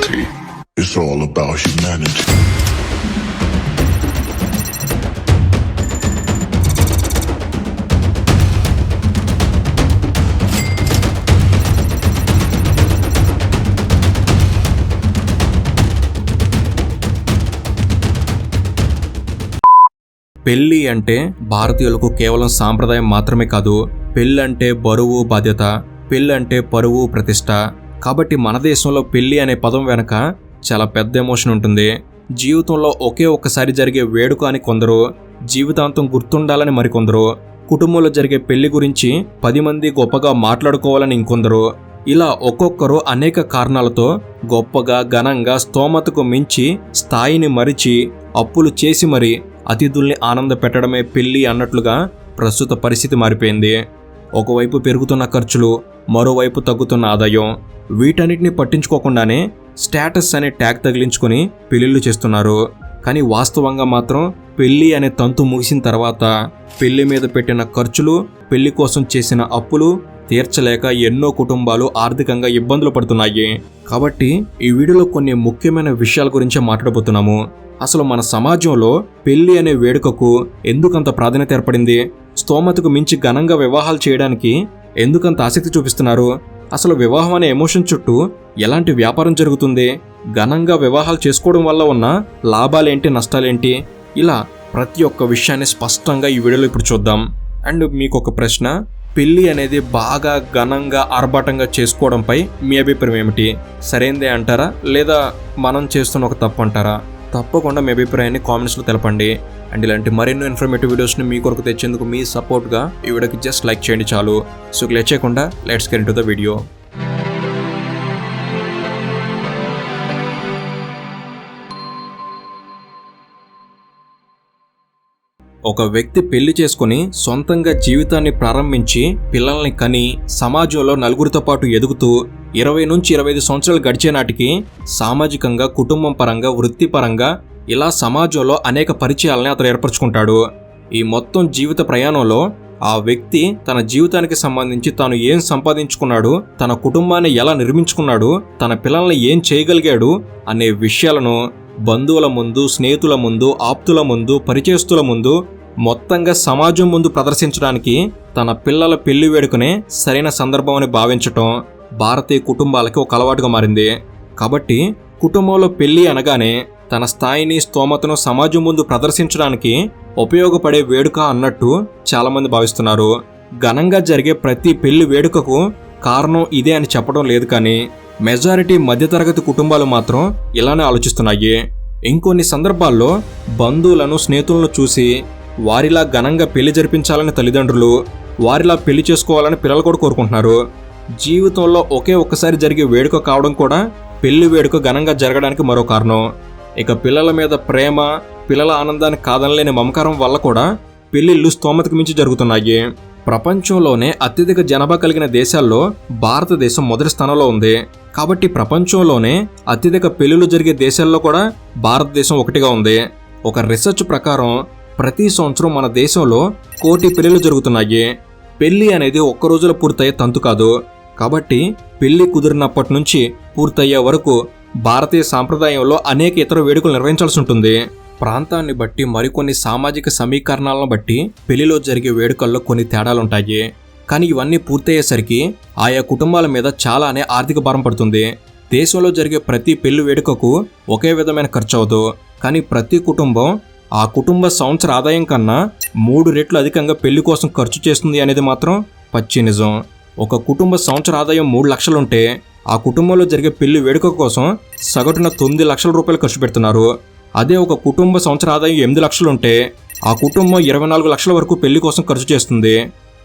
reality. It's all about humanity. పెళ్లి అంటే భారతీయులకు కేవలం సాంప్రదాయం మాత్రమే కాదు, పెళ్లి అంటే బరువు బాధ్యత, పెళ్లి అంటే పరువు ప్రతిష్ట. కాబట్టి మన దేశంలో పెళ్లి అనే పదం వెనక చాలా పెద్ద ఎమోషన్ ఉంటుంది. జీవితంలో ఒకే ఒక్కసారి జరిగే వేడుక అని కొందరు, జీవితాంతం గుర్తుండాలని మరికొందరు, కుటుంబంలో జరిగే పెళ్లి గురించి 10 మంది గొప్పగా మాట్లాడుకోవాలని ఇంకొందరు. ఇలా ఒక్కొక్కరు అనేక కారణాలతో గొప్పగా ఘనంగా స్తోమతకు మించి స్థాయిని మరిచి అప్పులు చేసి మరి అతిథుల్ని ఆనంద పెట్టడమే పెళ్లి అన్నట్లుగా ప్రస్తుత పరిస్థితి మారిపోయింది. ఒకవైపు పెరుగుతున్న ఖర్చులు, మరోవైపు తగ్గుతున్న ఆదాయం, వీటన్నిటిని పట్టించుకోకుండానే స్టేటస్ అనే ట్యాగ్ తగిలించుకొని పెళ్లిళ్ళు చేస్తున్నారు. కానీ వాస్తవంగా మాత్రం పెళ్లి అనే తంతు ముగిసిన తర్వాత పెళ్లి మీద పెట్టిన ఖర్చులు, పెళ్లి కోసం చేసిన అప్పులు తీర్చలేక ఎన్నో కుటుంబాలు ఆర్థికంగా ఇబ్బందులు పడుతున్నాయి. కాబట్టి ఈ వీడియోలో కొన్ని ముఖ్యమైన విషయాల గురించే మాట్లాడబోతున్నాము. అసలు మన సమాజంలో పెళ్లి అనే వేడుకకు ఎందుకంత ప్రాధాన్యత ఏర్పడింది? స్తోమతకు మించి ఘనంగా వివాహాలు చేయడానికి ఎందుకంత ఆసక్తి చూపిస్తున్నారు? అసలు వివాహం అనే ఎమోషన్ చుట్టూ ఎలాంటి వ్యాపారం జరుగుతుంది? ఘనంగా వివాహాలు చేసుకోవడం వల్ల ఉన్న లాభాలేంటి, నష్టాలేంటి? ఇలా ప్రతి ఒక్క విషయాన్ని స్పష్టంగా ఈ వీడియోలో ఇప్పుడు చూద్దాం. అండ్ మీకు ఒక ప్రశ్న, పెళ్లి అనేది బాగా ఘనంగా ఆర్భాటంగా చేసుకోవడంపై మీ అభిప్రాయం ఏమిటి? సరైనదే అంటారా, లేదా మనం చేస్తున్న ఒక తప్పు అంటారా? తప్పకుండా మీ అభిప్రాయాన్ని కామెంట్స్లో తెలపండి. అండ్ ఇలాంటి మరెన్నో ఇన్ఫర్మేటివ్ వీడియోస్ని మీ కొరకు తెచ్చేందుకు మీ సపోర్ట్గా ఈ వీడియోకి జస్ట్ లైక్ చేయండి చాలు. సో లేట్ చేయకుండా let's get into the video. ఒక వ్యక్తి పెళ్లి చేసుకుని సొంతంగా జీవితాన్ని ప్రారంభించి పిల్లల్ని కని సమాజంలో నలుగురితో పాటు ఎదుగుతూ 20 నుంచి 25 సంవత్సరాలు గడిచే నాటికి సామాజికంగా, కుటుంబం పరంగా, వృత్తిపరంగా ఇలా సమాజంలో అనేక పరిచయాలని అతను ఏర్పరచుకుంటాడు. ఈ మొత్తం జీవిత ప్రయాణంలో ఆ వ్యక్తి తన జీవితానికి సంబంధించి తాను ఏం సంపాదించుకున్నాడు, తన కుటుంబాన్ని ఎలా నిర్మించుకున్నాడు, తన పిల్లల్ని ఏం చేయగలిగాడు అనే విషయాలను బంధువుల ముందు, స్నేహితుల ముందు, ఆప్తుల ముందు, పరిచయస్తుల ముందు, మొత్తంగా సమాజం ముందు ప్రదర్శించడానికి తన పిల్లల పెళ్లి వేడుకనే సరైన సందర్భం అని భావించటం భారతీయ కుటుంబాలకి ఒక అలవాటుగా మారింది. కాబట్టి కుటుంబంలో పెళ్లి అనగానే తన స్థాయిని, స్తోమతను సమాజం ముందు ప్రదర్శించడానికి ఉపయోగపడే వేడుక అన్నట్టు చాలామంది భావిస్తున్నారు. ఘనంగా జరిగే ప్రతి పెళ్లి వేడుకకు కారణం ఇదే అని చెప్పడం లేదు, కానీ మెజారిటీ మధ్యతరగతి కుటుంబాలు మాత్రం ఇలానే ఆలోచిస్తున్నాయి. ఇంకొన్ని సందర్భాల్లో బంధువులను, స్నేహితులను చూసి వారిలా ఘనంగా పెళ్లి జరిపించాలని తల్లిదండ్రులు, వారిలా పెళ్లి చేసుకోవాలని పిల్లలు కూడా కోరుకుంటున్నారు. జీవితంలో ఒకే ఒక్కసారి జరిగే వేడుక కావడం కూడా పెళ్లి వేడుక ఘనంగా జరగడానికి మరో కారణం. ఇక పిల్లల మీద ప్రేమ, పిల్లల ఆనందాన్ని కాదనలేని మమకారం వల్ల కూడా పెళ్లిళ్ళు స్తోమతకు మించి జరుగుతున్నాయి. ప్రపంచంలోనే అత్యధిక జనాభా కలిగిన దేశాల్లో భారతదేశం మొదటి స్థానంలో ఉంది. కాబట్టి ప్రపంచంలోనే అత్యధిక పెళ్లిళ్ళు జరిగే దేశాల్లో కూడా భారతదేశం ఒకటిగా ఉంది. ఒక రీసెర్చ్ ప్రకారం ప్రతి సంవత్సరం మన దేశంలో 1 కోటి పెళ్లిళ్ళు జరుగుతున్నాయి. పెళ్లి అనేది ఒక్క రోజులో పూర్తయ్యే తంతు కాదు. కాబట్టి పెళ్లి కుదిరినప్పటి నుంచి పూర్తయ్యే వరకు భారతీయ సాంప్రదాయంలో అనేక ఇతర వేడుకలు నిర్వహించాల్సి ఉంటుంది. ప్రాంతాన్ని బట్టి, మరికొన్ని సామాజిక సమీకరణాలను బట్టి పెళ్లిలో జరిగే వేడుకల్లో కొన్ని తేడాలుంటాయి. కానీ ఇవన్నీ పూర్తయ్యేసరికి ఆయా కుటుంబాల మీద చాలానే ఆర్థిక భారం పడుతుంది. దేశంలో జరిగే ప్రతి పెళ్లి వేడుకకు ఒకే విధమైన ఖర్చు అవదు. కానీ ప్రతి కుటుంబం ఆ కుటుంబ సంవత్సర ఆదాయం కన్నా 3 రెట్లు అధికంగా పెళ్లి కోసం ఖర్చు చేస్తుంది అనేది మాత్రం పచ్చి నిజం. ఒక కుటుంబ సంవత్సర ఆదాయం 3 లక్షలుంటే ఆ కుటుంబంలో జరిగే పెళ్లి వేడుక కోసం సగటున 9 లక్షల రూపాయలు ఖర్చు పెడుతున్నారు. అదే ఒక కుటుంబ సంవత్సర ఆదాయం 8 లక్షలుంటే ఆ కుటుంబం 24 లక్షల వరకు పెళ్లి కోసం ఖర్చు చేస్తుంది.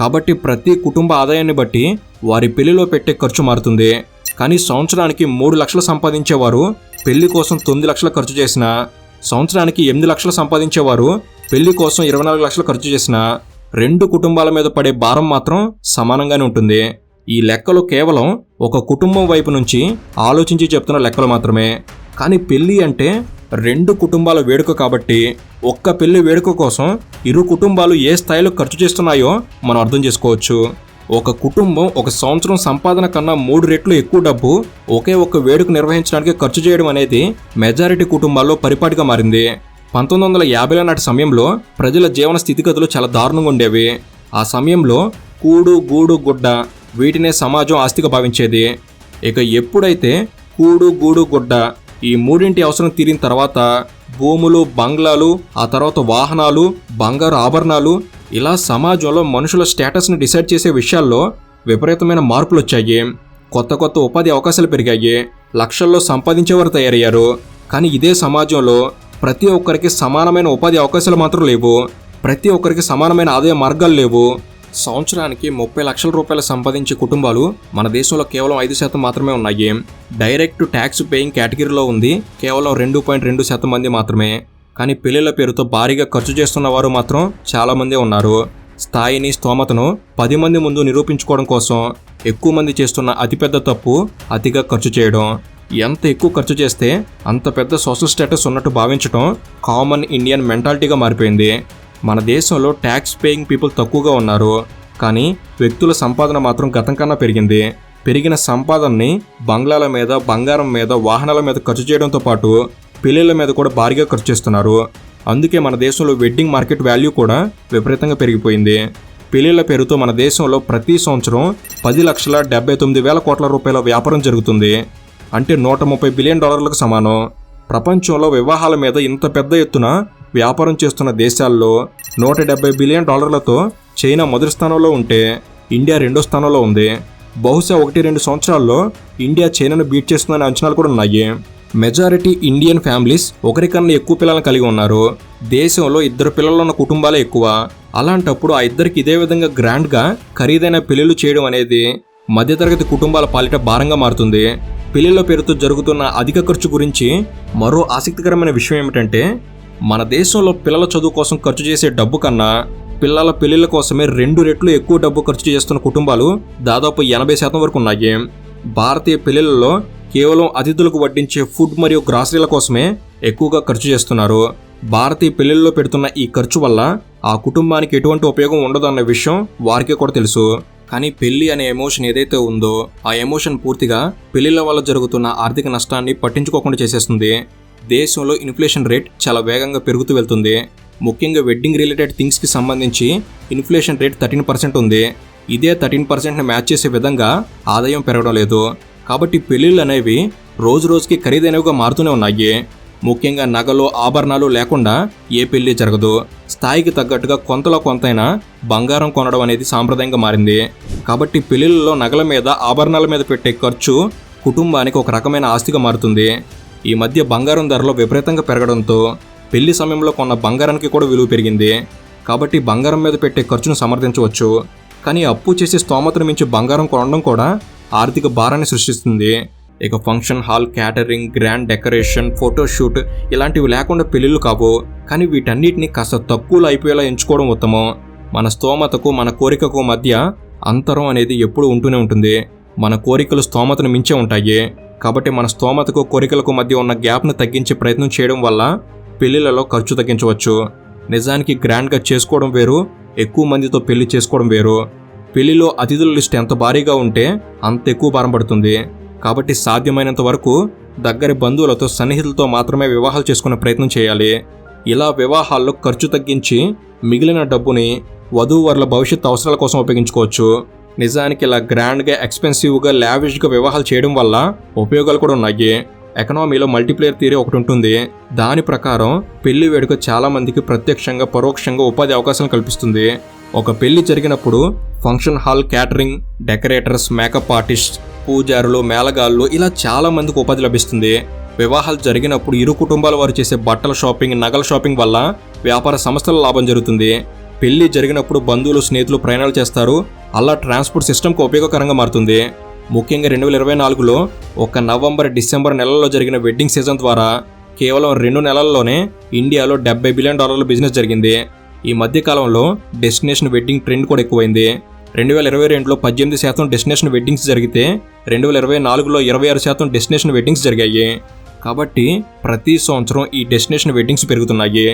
కాబట్టి ప్రతి కుటుంబ ఆదాయాన్ని బట్టి వారి పెళ్లిలో పెట్టే ఖర్చు మారుతుంది. కానీ సంవత్సరానికి 3 లక్షలు సంపాదించేవారు పెళ్లి కోసం 9 లక్షలు ఖర్చు చేసిన, సంవత్సరానికి 8 లక్షలు సంపాదించేవారు పెళ్లి కోసం 24 లక్షలు ఖర్చు చేసిన, 2 కుటుంబాల మీద పడే భారం మాత్రం సమానంగానే ఉంటుంది. ఈ లెక్కలు కేవలం ఒక కుటుంబం వైపు నుంచి ఆలోచించి చెప్తున్న లెక్కలు మాత్రమే. కానీ పెళ్లి అంటే 2 కుటుంబాల వేడుక కాబట్టి ఒక్క పెళ్లి వేడుక కోసం 2 కుటుంబాలు ఏ స్థాయిలో ఖర్చు చేస్తున్నాయో మనం అర్థం చేసుకోవచ్చు. ఒక కుటుంబం ఒక సంవత్సరం సంపాదన కన్నా 3 రెట్లు ఎక్కువ డబ్బు ఒకే ఒక్క వేడుక నిర్వహించడానికి ఖర్చు చేయడం అనేది మెజారిటీ కుటుంబాల్లో పరిపాటిగా మారింది. 1950ల నాటి సమయంలో ప్రజల జీవన స్థితిగతులు చాలా దారుణంగా ఉండేవి. ఆ సమయంలో కూడు గూడు గుడ్డ వీటినే సమాజం ఆస్తిగా భావించేది. ఇక ఎప్పుడైతే కూడు గూడు గుడ్డ ఈ మూడింటి అవసరం తీరిన తర్వాత భూములు, బంగ్లాలు, ఆ తర్వాత వాహనాలు, బంగారు ఆభరణాలు, ఇలా సమాజంలో మనుషుల స్టేటస్ని డిసైడ్ చేసే విషయాల్లో విపరీతమైన మార్పులు వచ్చాయి. కొత్త కొత్త ఉపాధి అవకాశాలు పెరిగాయి. లక్షల్లో సంపాదించేవారు తయారయ్యారు. కానీ ఇదే సమాజంలో ప్రతి ఒక్కరికి సమానమైన ఉపాధి అవకాశాలు మాత్రం లేవు. ప్రతి ఒక్కరికి సమానమైన ఆదాయ మార్గాలు లేవు. సంవత్సరానికి 30 లక్షల రూపాయలు సంపాదించే కుటుంబాలు మన దేశంలో కేవలం 5% మాత్రమే ఉన్నాయి. డైరెక్ట్ ట్యాక్స్ పేయింగ్ కేటగిరీలో ఉంది కేవలం 2.2% మంది మాత్రమే. కానీ పెళ్లిళ్ల పేరుతో భారీగా ఖర్చు చేస్తున్న వారు మాత్రం చాలా మంది ఉన్నారు. స్థాయిని, స్తోమతను 10 మంది ముందు నిరూపించుకోవడం కోసం ఎక్కువ మంది చేస్తున్న అతిపెద్ద తప్పు అతిగా ఖర్చు చేయడం. ఎంత ఎక్కువ ఖర్చు చేస్తే అంత పెద్ద సోషల్ స్టేటస్ ఉన్నట్టు భావించడం కామన్ ఇండియన్ మెంటాలిటీగా మారిపోయింది. మన దేశంలో ట్యాక్స్ పేయింగ్ పీపుల్ తక్కువగా ఉన్నారు. కానీ వ్యక్తుల సంపాదన మాత్రం గతం కన్నా పెరిగింది. పెరిగిన సంపాదనని బంగ్లాల మీద, బంగారం మీద, వాహనాల మీద ఖర్చు చేయడంతో పాటు పెళ్లిళ్ల మీద కూడా భారీగా ఖర్చు చేస్తున్నారు. అందుకే మన దేశంలో వెడ్డింగ్ మార్కెట్ వాల్యూ కూడా విపరీతంగా పెరిగిపోయింది. పెళ్లిళ్ల పేరుతో మన దేశంలో ప్రతి సంవత్సరం 10,79,000 కోట్ల రూపాయల వ్యాపారం జరుగుతుంది. అంటే $130 బిలియన్ సమానం. ప్రపంచంలో వివాహాల మీద ఇంత పెద్ద ఎత్తున వ్యాపారం చేస్తున్న దేశాల్లో $170 బిలియన్ చైనా మొదటి స్థానంలో ఉంటే ఇండియా 2వ స్థానంలో ఉంది. బహుశా 1-2 సంవత్సరాల్లో ఇండియా చైనాను బీట్ చేస్తుందనే అంచనాలు కూడా ఉన్నాయి. మెజారిటీ ఇండియన్ ఫ్యామిలీస్ ఒకరికన్నా ఎక్కువ పిల్లలను కలిగి ఉన్నారు. దేశంలో 2 పిల్లలు ఉన్న కుటుంబాలే ఎక్కువ. అలాంటప్పుడు ఆ ఇద్దరికి ఇదే విధంగా గ్రాండ్గా ఖరీదైన పెళ్లిళ్ళు చేయడం అనేది మధ్యతరగతి కుటుంబాల పాలిట భారంగా మారుతుంది. పెళ్లిళ్ల పేరుతో జరుగుతున్న అధిక ఖర్చు గురించి మరో ఆసక్తికరమైన విషయం ఏమిటంటే, మన దేశంలో పిల్లల చదువు కోసం ఖర్చు చేసే డబ్బు కన్నా పిల్లల పెళ్లిళ్ల కోసమే 2 రెట్లు ఎక్కువ డబ్బు ఖర్చు చేస్తున్న కుటుంబాలు దాదాపు 80% వరకు ఉన్నాయి. భారతీయ పెళ్లిళ్లలో కేవలం అతిథులకు వడ్డించే ఫుడ్ మరియు గ్రాసరీల కోసమే ఎక్కువగా ఖర్చు చేస్తున్నారు. భారతీయ పెళ్లిళ్లలో పెడుతున్న ఈ ఖర్చు వల్ల ఆ కుటుంబానికి ఎటువంటి ఉపయోగం ఉండదు అన్న విషయం వారికి కూడా తెలుసు. కానీ పెళ్లి అనే ఎమోషన్ ఏదైతే ఉందో ఆ ఎమోషన్ పూర్తిగా పెళ్లిళ్ల వల్ల జరుగుతున్న ఆర్థిక నష్టాన్ని పట్టించుకోకుండా చేసేస్తుంది. దేశంలో ఇన్ఫ్లేషన్ రేట్ చాలా వేగంగా పెరుగుతూ వెళ్తుంది. ముఖ్యంగా వెడ్డింగ్ రిలేటెడ్ థింగ్స్కి సంబంధించి ఇన్ఫ్లేషన్ రేట్ 13% ఉంది. ఇదే 13%ని మ్యాచ్ చేసే విధంగా ఆదాయం పెరగడం లేదు. కాబట్టి పెళ్లిళ్ళు అనేవి రోజు రోజుకి ఖరీదైనవిగా మారుతూనే ఉన్నాయి. ముఖ్యంగా నగలు, ఆభరణాలు లేకుండా ఏ పెళ్లి జరగదు. స్థాయికి తగ్గట్టుగా కొంతలో కొంతైనా బంగారం కొనడం అనేది సాంప్రదాయంగా మారింది. కాబట్టి పెళ్లిళ్ళలో నగల మీద, ఆభరణాల మీద పెట్టే ఖర్చు కుటుంబానికి ఒక రకమైన ఆస్తిగా మారుతుంది. ఈ మధ్య బంగారం ధరలో విపరీతంగా పెరగడంతో పెళ్లి సమయంలో కొన్న బంగారానికి కూడా విలువ పెరిగింది. కాబట్టి బంగారం మీద పెట్టే ఖర్చును సమర్థించవచ్చు. కానీ అప్పు చేసే స్తోమతను మించి బంగారం కొనడం కూడా ఆర్థిక భారాన్ని సృష్టిస్తుంది. ఇక function hall, catering, grand decoration, photoshoot ఇలాంటివి లేకుండా పెళ్లిళ్ళు కావు. కానీ వీటన్నిటిని కాస్త తక్కువలో అయిపోయేలా ఎంచుకోవడం ఉత్తమం. మన స్తోమతకు, మన కోరికకు మధ్య అంతరం అనేది ఎప్పుడూ ఉంటూనే ఉంటుంది. మన కోరికలు స్తోమతను మించే ఉంటాయి. కాబట్టి మన స్తోమతకు, కోరికలకు మధ్య ఉన్న గ్యాప్ను తగ్గించే ప్రయత్నం చేయడం వల్ల పెళ్లిళ్లలో ఖర్చు తగ్గించవచ్చు. నిజానికి గ్రాండ్గా చేసుకోవడం వేరు, ఎక్కువ మందితో పెళ్లి చేసుకోవడం వేరు. పెళ్లిలో అతిథుల లిస్ట్ ఎంత భారీగా ఉంటే అంత ఎక్కువ భారం పడుతుంది. కాబట్టి సాధ్యమైనంత వరకు దగ్గరి బంధువులతో, సన్నిహితులతో మాత్రమే వివాహాలు చేసుకునే ప్రయత్నం చేయాలి. ఇలా వివాహాల్లో ఖర్చు తగ్గించి మిగిలిన డబ్బుని వధూవరుల భవిష్యత్ అవసరాల కోసం ఉపయోగించుకోవచ్చు. నిజానికి ఇలా గ్రాండ్గా, ఎక్స్పెన్సివ్గా, లావిష్గా వివాహాలు చేయడం వల్ల ఉపయోగాలు కూడా ఉన్నాయి. ఎకనామీలో మల్టీప్లేయర్ థియరీ ఒకటి ఉంటుంది. దాని ప్రకారం పెళ్లి వేడుక చాలా మందికి ప్రత్యక్షంగా, పరోక్షంగా ఉపాధి అవకాశాలు కల్పిస్తుంది. ఒక పెళ్లి జరిగినప్పుడు function hall, catering, decorators, makeup artist, పూజారులు, మేళగాళ్ళు ఇలా చాలా మందికి ఉపాధి లభిస్తుంది. వివాహాలు జరిగినప్పుడు ఇరు కుటుంబాల వారు చేసే బట్టల షాపింగ్, నగల షాపింగ్ వల్ల వ్యాపార సంస్థల లాభం జరుగుతుంది. పెళ్లి జరిగినప్పుడు బంధువులు, స్నేహితులు ప్రయాణాలు చేస్తారు. అలా ట్రాన్స్పోర్ట్ సిస్టమ్కి ఉపయోగకరంగా మారుతుంది. ముఖ్యంగా 2024లో ఒక నవంబర్, డిసెంబర్ నెలల్లో జరిగిన వెడ్డింగ్ సీజన్ ద్వారా కేవలం 2 నెలల్లోనే ఇండియాలో $70 బిలియన్ బిజినెస్ జరిగింది. ఈ మధ్యకాలంలో డెస్టినేషన్ వెడ్డింగ్ ట్రెండ్ కూడా ఎక్కువైంది. 2022లో 18% డెస్టినేషన్ వెడ్డింగ్స్ జరిగితే 2024లో 26% డెస్టినేషన్ వెడ్డింగ్స్ జరిగాయి. కాబట్టి ప్రతి సంవత్సరం ఈ డెస్టినేషన్ వెడ్డింగ్స్ పెరుగుతున్నాయి.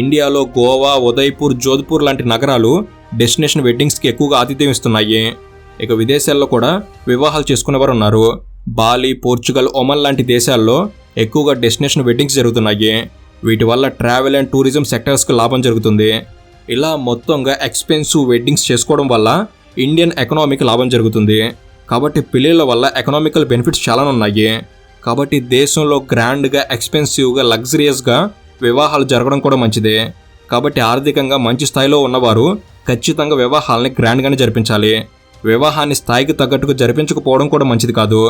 ఇండియాలో గోవా, ఉదయ్పూర్, జోధ్పూర్ లాంటి నగరాలు డెస్టినేషన్ వెడ్డింగ్స్కి ఎక్కువగా ఆతిథ్యం ఇస్తున్నాయి. ఇక విదేశాల్లో కూడా వివాహాలు చేసుకునేవారు ఉన్నారు. బాలి, పోర్చుగల్, ఒమన్ లాంటి దేశాల్లో ఎక్కువగా డెస్టినేషన్ వెడ్డింగ్స్ జరుగుతున్నాయి. వీటి వల్ల ట్రావెల్ అండ్ టూరిజం సెక్టర్స్కి లాభం జరుగుతుంది. ఇలా మొత్తంగా ఎక్స్పెన్సివ్ వెడ్డింగ్స్ చేసుకోవడం వల్ల ఇండియన్ ఎకనామీకి లాభం జరుగుతుంది. కాబట్టి పెళ్ళిళ్ళ వల్ల ఎకనామికల్ బెనిఫిట్స్ చాలా ఉన్నాయి. కాబట్టి దేశంలో గ్రాండ్గా, ఎక్స్పెన్సివ్గా, లగ్జరియస్గా వివాహాలు జరగడం కూడా మంచిదే. కాబట్టి ఆర్థికంగా మంచి స్థాయిలో ఉన్నవారు ఖచ్చితంగా వివాహాలని గ్రాండ్గానే జరిపించాలి. వివాహాన్ని స్థాయికి తగ్గట్టుగా జరిపించకపోవడం కూడా మంచిది కాదు.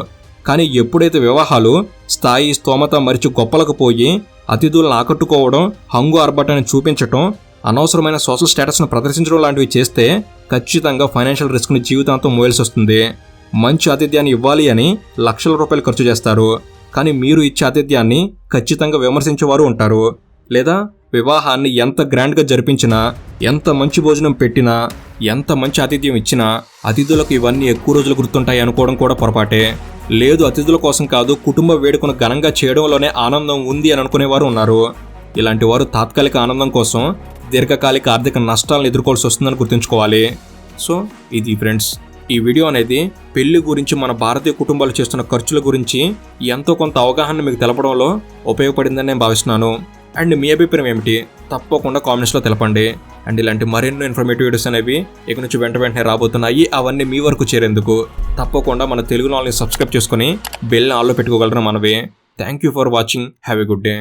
కానీ ఎప్పుడైతే వివాహాలు స్థాయి, స్తోమత మరిచి గొప్పలకు పోయి అతిథులను ఆకట్టుకోవడం, హంగు ఆర్భటాన్ని చూపించటం, అనవసరమైన సోషల్ స్టేటస్ను ప్రదర్శించడం లాంటివి చేస్తే ఖచ్చితంగా ఫైనాన్షియల్ రిస్క్ని జీవితాంతం మోయాల్సి వస్తుంది. మంచి ఆతిథ్యాన్ని ఇవ్వాలి అని లక్షల రూపాయలు ఖర్చు చేస్తారు. కానీ మీరు ఇచ్చే ఆతిథ్యాన్ని ఖచ్చితంగా విమర్శించేవారు ఉంటారు. లేదా వివాహాన్ని ఎంత గ్రాండ్గా జరిపించినా, ఎంత మంచి భోజనం పెట్టినా, ఎంత మంచి ఆతిథ్యం ఇచ్చినా అతిథులకు ఇవన్నీ ఎక్కువ రోజులు గుర్తుంటాయి అనుకోవడం కూడా పొరపాటే. లేదు, అతిథుల కోసం కాదు, కుటుంబ వేడుకను ఘనంగా చేయడంలోనే ఆనందం ఉంది అని అనుకునేవారు ఉన్నారు. ఇలాంటి వారు తాత్కాలిక ఆనందం కోసం దీర్ఘకాలిక ఆర్థిక నష్టాలను ఎదుర్కోవాల్సి వస్తుందని గుర్తుంచుకోవాలి. సో ఇది ఫ్రెండ్స్, ఈ వీడియో అనేది పెళ్లి గురించి, మన భారతీయ కుటుంబాలు చేస్తున్న ఖర్చుల గురించి ఎంతో కొంత అవగాహన మీకు తెలపడంలో ఉపయోగపడిందని నేను భావిస్తున్నాను. అండ్ మీ అభిప్రాయం ఏమిటి తప్పకుండా కామెంట్స్లో తెలపండి. అండ్ ఇలాంటి మరెన్నో ఇన్ఫర్మేటివ్ వీడియోస్ అనేవి ఇక నుంచి వెంటనే రాబోతున్నాయి. అవన్నీ మీ వరకు చేరేందుకు తప్పకుండా మన తెలుగు నాలెడ్జ్ సబ్స్క్రైబ్ చేసుకుని బెల్ ఆన్లో పెట్టుకోగలరు మనవి. Thank you for watching. Have a good day.